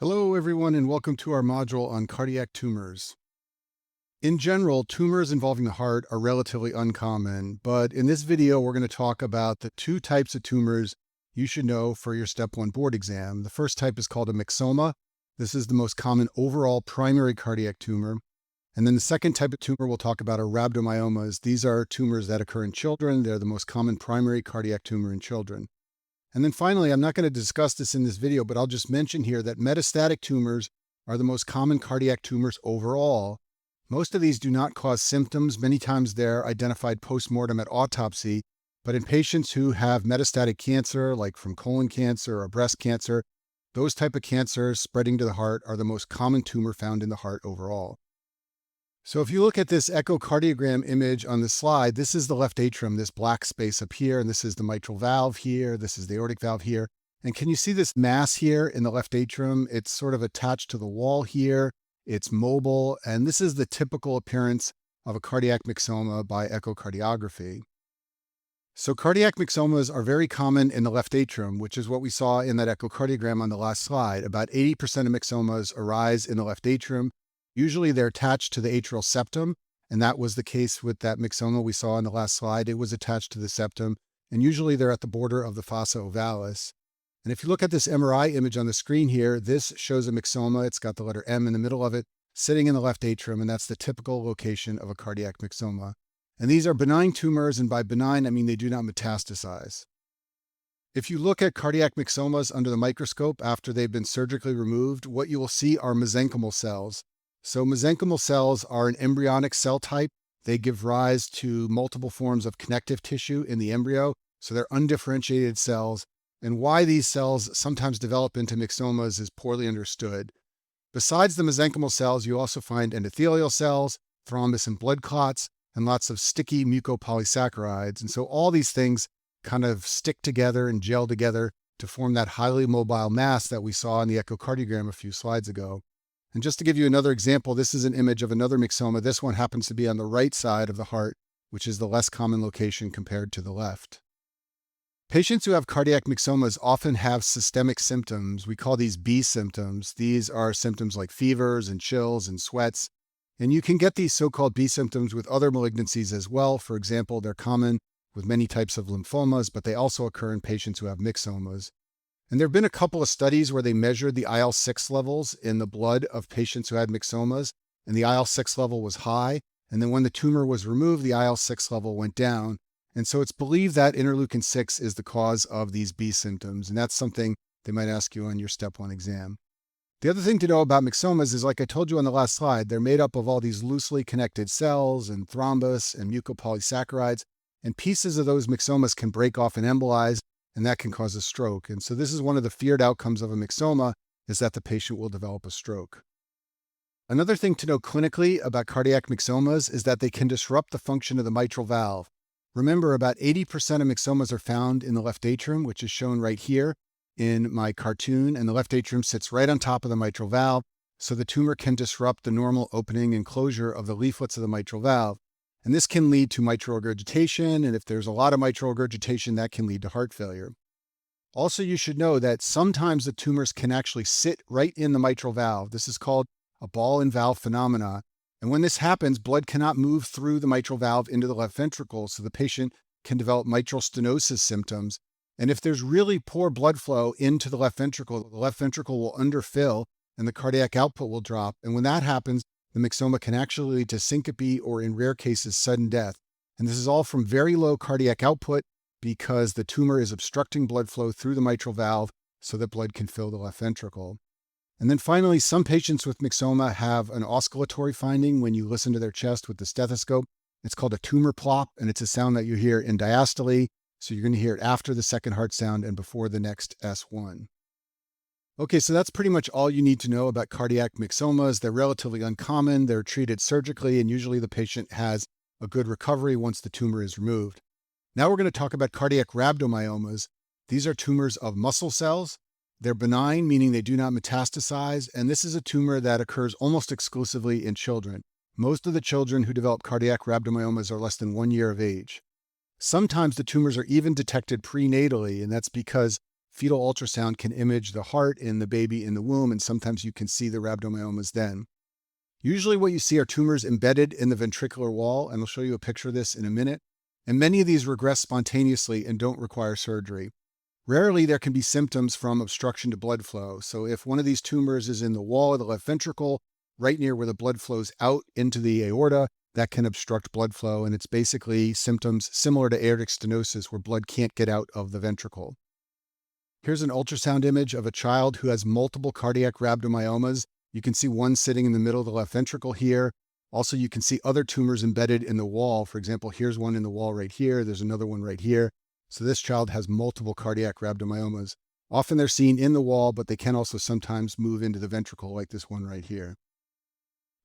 Hello, everyone, and welcome to our module on cardiac tumors. In general, tumors involving the heart are relatively uncommon, but in this video, we're going to talk about the two types of tumors you should know for your Step 1 board exam. The first type is called a myxoma. This is the most common overall primary cardiac tumor. And then the second type of tumor we'll talk about are rhabdomyomas. These are tumors that occur in children. They're the most common primary cardiac tumor in children. And then finally, I'm not going to discuss this in this video, but I'll just mention here that metastatic tumors are the most common cardiac tumors overall. Most of these do not cause symptoms. Many times they're identified post-mortem at autopsy. But in patients who have metastatic cancer, like from colon cancer or breast cancer, those type of cancers spreading to the heart are the most common tumor found in the heart overall. So if you look at this echocardiogram image on the slide, this is the left atrium, this black space up here, and this is the mitral valve here, this is the aortic valve here. And can you see this mass here in the left atrium? It's sort of attached to the wall here, it's mobile, and this is the typical appearance of a cardiac myxoma by echocardiography. So cardiac myxomas are very common in the left atrium, which is what we saw in that echocardiogram on the last slide. About 80% of myxomas arise in the left atrium. Usually they're attached to the atrial septum, and that was the case with that myxoma we saw in the last slide. It was attached to the septum, and usually they're at the border of the fossa ovalis. And if you look at this MRI image on the screen here, this shows a myxoma. It's got the letter M in the middle of it, sitting in the left atrium, and that's the typical location of a cardiac myxoma. And these are benign tumors, and by benign, I mean they do not metastasize. If you look at cardiac myxomas under the microscope after they've been surgically removed, what you will see are mesenchymal cells. So mesenchymal cells are an embryonic cell type. They give rise to multiple forms of connective tissue in the embryo. So they're undifferentiated cells. And why these cells sometimes develop into myxomas is poorly understood. Besides the mesenchymal cells, you also find endothelial cells, thrombus and blood clots, and lots of sticky mucopolysaccharides. And so all these things kind of stick together and gel together to form that highly mobile mass that we saw in the echocardiogram a few slides ago. And just to give you another example, this is an image of another myxoma. This one happens to be on the right side of the heart, which is the less common location compared to the left. Patients who have cardiac myxomas often have systemic symptoms. We call these B symptoms. These are symptoms like fevers and chills and sweats. And you can get these so-called B symptoms with other malignancies as well. For example, they're common with many types of lymphomas, but they also occur in patients who have myxomas. And there have been a couple of studies where they measured the IL-6 levels in the blood of patients who had myxomas, and the IL-6 level was high. And then when the tumor was removed, the IL-6 level went down. And so it's believed that interleukin-6 is the cause of these B symptoms, and that's something they might ask you on your Step 1 exam. The other thing to know about myxomas is, like I told you on the last slide, they're made up of all these loosely connected cells and thrombus and mucopolysaccharides, and pieces of those myxomas can break off and embolize, and that can cause a stroke. And so this is one of the feared outcomes of a myxoma, is that the patient will develop a stroke. Another thing to know clinically about cardiac myxomas is that they can disrupt the function of the mitral valve. Remember, about 80% of myxomas are found in the left atrium, which is shown right here in my cartoon, and the left atrium sits right on top of the mitral valve, so the tumor can disrupt the normal opening and closure of the leaflets of the mitral valve. And this can lead to mitral regurgitation, and if there's a lot of mitral regurgitation, that can lead to heart failure. Also, you should know that sometimes the tumors can actually sit right in the mitral valve. This is called a ball and valve phenomena. And when this happens, blood cannot move through the mitral valve into the left ventricle, so the patient can develop mitral stenosis symptoms. And if there's really poor blood flow into the left ventricle will underfill and the cardiac output will drop. And when that happens, the myxoma can actually lead to syncope or, in rare cases, sudden death. And this is all from very low cardiac output because the tumor is obstructing blood flow through the mitral valve so that blood can fill the left ventricle. And then finally, some patients with myxoma have an oscillatory finding when you listen to their chest with the stethoscope. It's called a tumor plop, and it's a sound that you hear in diastole. So you're going to hear it after the second heart sound and before the next S1. Okay, so that's pretty much all you need to know about cardiac myxomas. They're relatively uncommon. They're treated surgically, and usually the patient has a good recovery once the tumor is removed. Now we're going to talk about cardiac rhabdomyomas. These are tumors of muscle cells. They're benign, meaning they do not metastasize, and this is a tumor that occurs almost exclusively in children. Most of the children who develop cardiac rhabdomyomas are less than 1 year of age. Sometimes the tumors are even detected prenatally, and that's because fetal ultrasound can image the heart in the baby in the womb, and sometimes you can see the rhabdomyomas then. Usually what you see are tumors embedded in the ventricular wall, and I'll show you a picture of this in a minute. And many of these regress spontaneously and don't require surgery. Rarely there can be symptoms from obstruction to blood flow. So if one of these tumors is in the wall of the left ventricle, right near where the blood flows out into the aorta, that can obstruct blood flow. And it's basically symptoms similar to aortic stenosis where blood can't get out of the ventricle. Here's an ultrasound image of a child who has multiple cardiac rhabdomyomas. You can see one sitting in the middle of the left ventricle here. Also, you can see other tumors embedded in the wall. For example, here's one in the wall right here. There's another one right here. So this child has multiple cardiac rhabdomyomas. Often they're seen in the wall, but they can also sometimes move into the ventricle like this one right here.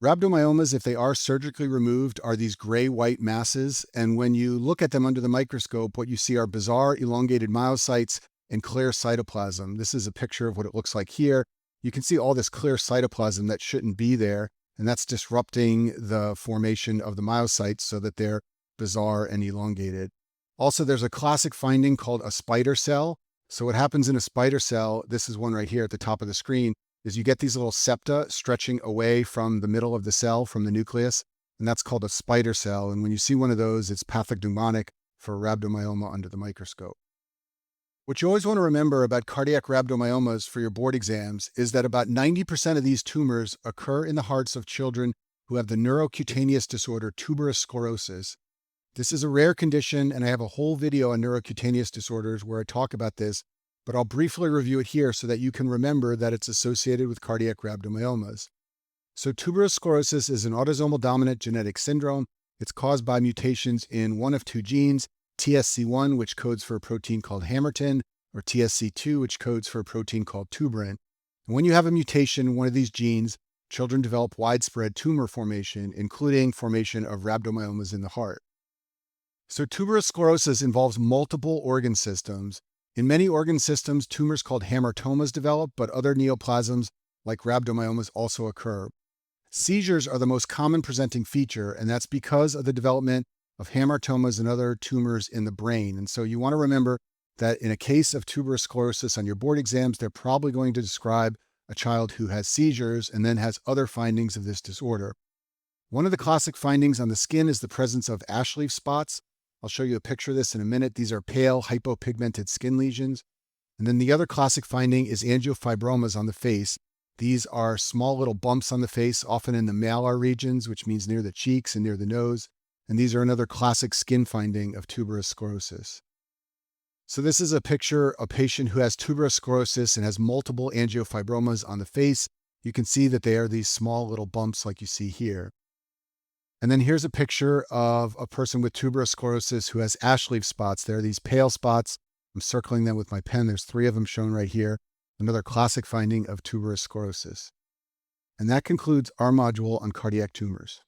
Rhabdomyomas, if they are surgically removed, are these gray-white masses. And when you look at them under the microscope, what you see are bizarre elongated myocytes and clear cytoplasm. This is a picture of what it looks like here. You can see all this clear cytoplasm that shouldn't be there, and that's disrupting the formation of the myocytes so that they're bizarre and elongated. Also, there's a classic finding called a spider cell. So what happens in a spider cell, this is one right here at the top of the screen, is you get these little septa stretching away from the middle of the cell, from the nucleus, and that's called a spider cell. And when you see one of those, it's pathognomonic for rhabdomyoma under the microscope. What you always want to remember about cardiac rhabdomyomas for your board exams is that about 90% of these tumors occur in the hearts of children who have the neurocutaneous disorder tuberous sclerosis. This is a rare condition, and I have a whole video on neurocutaneous disorders where I talk about this, but I'll briefly review it here so that you can remember that it's associated with cardiac rhabdomyomas. So tuberous sclerosis is an autosomal dominant genetic syndrome. It's caused by mutations in one of two genes, TSC1, which codes for a protein called hamartin, or TSC2, which codes for a protein called tuberin. And when you have a mutation in one of these genes, children develop widespread tumor formation, including formation of rhabdomyomas in the heart. So tuberous sclerosis involves multiple organ systems. In many organ systems, tumors called hamartomas develop, but other neoplasms like rhabdomyomas also occur. Seizures are the most common presenting feature, and that's because of the development of hamartomas and other tumors in the brain. And so you want to remember that in a case of tuberous sclerosis on your board exams, they're probably going to describe a child who has seizures and then has other findings of this disorder. One of the classic findings on the skin is the presence of ash leaf spots. I'll show you a picture of this in a minute. These are pale hypopigmented skin lesions. And then the other classic finding is angiofibromas on the face. These are small little bumps on the face, often in the malar regions, which means near the cheeks and near the nose. And these are another classic skin finding of tuberous sclerosis. So this is a picture of a patient who has tuberous sclerosis and has multiple angiofibromas on the face. You can see that they are these small little bumps like you see here. And then here's a picture of a person with tuberous sclerosis who has ash leaf spots. There are these pale spots. I'm circling them with my pen. There's 3 of them shown right here. Another classic finding of tuberous sclerosis. And that concludes our module on cardiac tumors.